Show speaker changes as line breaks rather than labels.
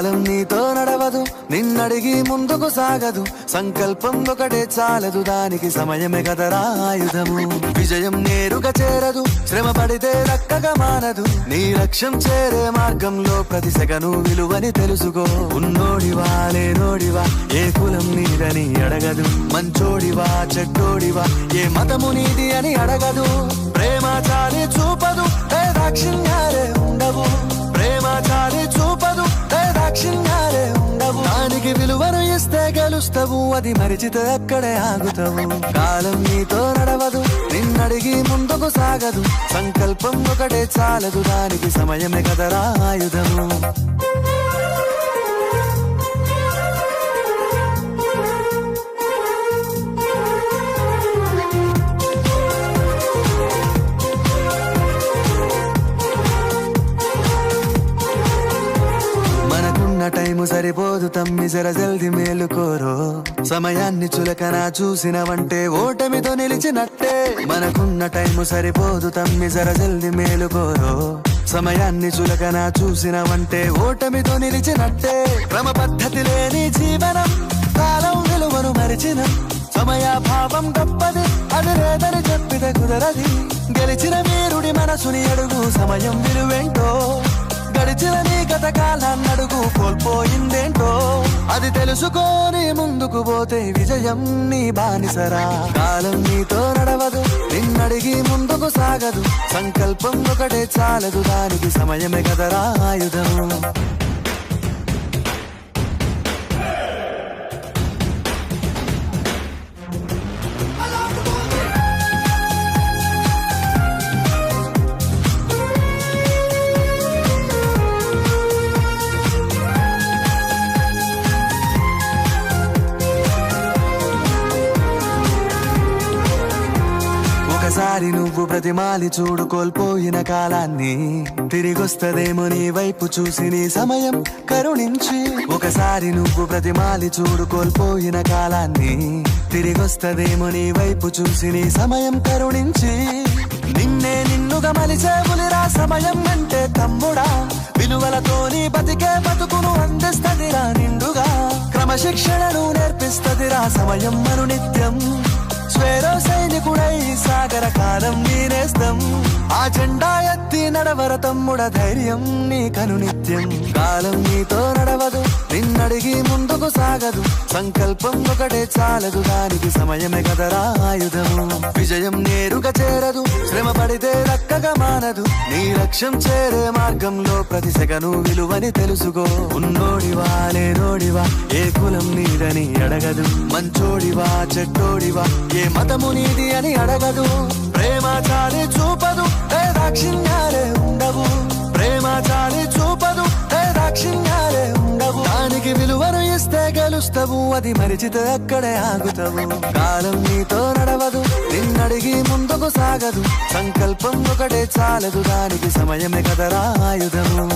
కాలం నీతో నడవదు, నిన్నడిగి ముందుకు సాగదు. సంకల్పం ఒకటే చాలదు, దానికి సమయమే కదరా ఆయుధము. విజయం నేరుగా చేరదు, శ్రమ పడితే దక్కగా మానదు. నీ లక్ష్యం చేరే మార్గంలో ప్రతి సెకను విలువని తెలుసుకో. ఉన్నోడివా లేనోడివా, ఏ కులం నీదని అడగదు. మంచోడివా చెడ్డోడివా, ఏ మతము నీది అని అడగదు. ప్రేమ చాలి చూపదు, దాక్షిణ్యాలే ఉండవు. ప్రేమ చాలి చూపదు, దాక్షిణ్యాలే ఉండవు. దానికి విలువను ఇస్తే గెలుస్తావు, అది మరిచితే అక్కడే ఆగుతావు. కాలం నీతో నడవదు, నిన్నడిగి ముందుకు సాగదు. సంకల్పం ఒకటే చాలదు, దానికి సమయమే కదరా ఆయుధము. టైము సరిపోదు తమ్మి, జర జల్ది మేలుకోరో. సమయాన్ని చులకన చూసినవంటే ఓటమితో నిలిచినట్టే. మనకున్న టైము సరిపోదు తమ్మి, జర జల్ది మేలుకోరో. సమయాన్ని చులకన చూసినవంటే ఓటమితో నిలిచినట్టే. క్రమ పద్ధతి లేని జీవనం, కాలం విలువను మరిచిన. సమయాభావం గొప్పది, అది లేదని చెప్పితే కుదరది. గెలిచిన వీరుడి మనసుని అడుగు, సమయం విలువేంటో. గడిచిన నీ గత కాలాన్నడుగు, కోల్పోయిందేంటో. అది తెలుసుకొని ముందుకు పోతే విజయం నీ బానిసరా. కాలం నీతో నడవదు, నిన్నడిగి ముందుకు సాగదు. సంకల్పం ఒకటే చాలదు, దానికి సమయమే కదరా ఆయుధము. ఒకసారి నువ్వు ప్రతిమాలి చూడు కోల్పోయిన కాలాన్ని. తిరిగొస్తదేమో నీ వైపు చూసి నీ సమయం కరుణించి. ఒకసారి నువ్వు ప్రతిమాలి చూడు కోల్పోయిన కాలాన్ని. తిరిగొస్తదేమో నీ వైపు చూసి నీ సమయం కరుణించి. నిన్నే నిన్నుగా మలిచేవులిరా సమయం అంటే తమ్ముడా. విలువలతోని బతికే బతుకును అందిస్తదిరా నిండుగా. క్రమశిక్షణను నేర్పిస్తదిరా సమయం మను నిత్యం. స్వేరో సైనికుడై సాగర కాలం నీనేస్తం. ఆ జెండా ఎత్తి నడవర తమ్ముడ, ధైర్యం నీ కను నిత్యం. కాలం నీతో నడవదు, నిన్నడిగి ముందుకు సాగదు. సంకల్పం ఒకటే చాలదు, దానికి సమయమే కదరా ఆయుధము. విజయం నేరుగా చేరదు, శ్రమ పడితే దక్కగా మానదు. నీ లక్ష్యం చేరే మార్గంలో ప్రతి సెకను విలువని తెలుసుకో. ఉన్నోడివా లేనోడివా, ఏ కులం నీదని అడగదు. మంచోడివా చెడ్డోడివా, ఏ మతము నీది అని అడగదు. ప్రేమ చాలి చూపదు, దాక్షిణ్యాలే ఉండవు. ప్రేమ చాలి చూపదు, దాక్షిణ్యాలే ఉండవు. దానికి విలువను ఇస్తే గెలుస్తావు, అది మరిచితే అక్కడే ఆగుతావు. కాలం నీతో నడవదు, నిన్నడిగి ముందుకు సాగదు. సంకల్పం ఒకటే చాలదు, దానికి సమయమే కదరా ఆయుధము.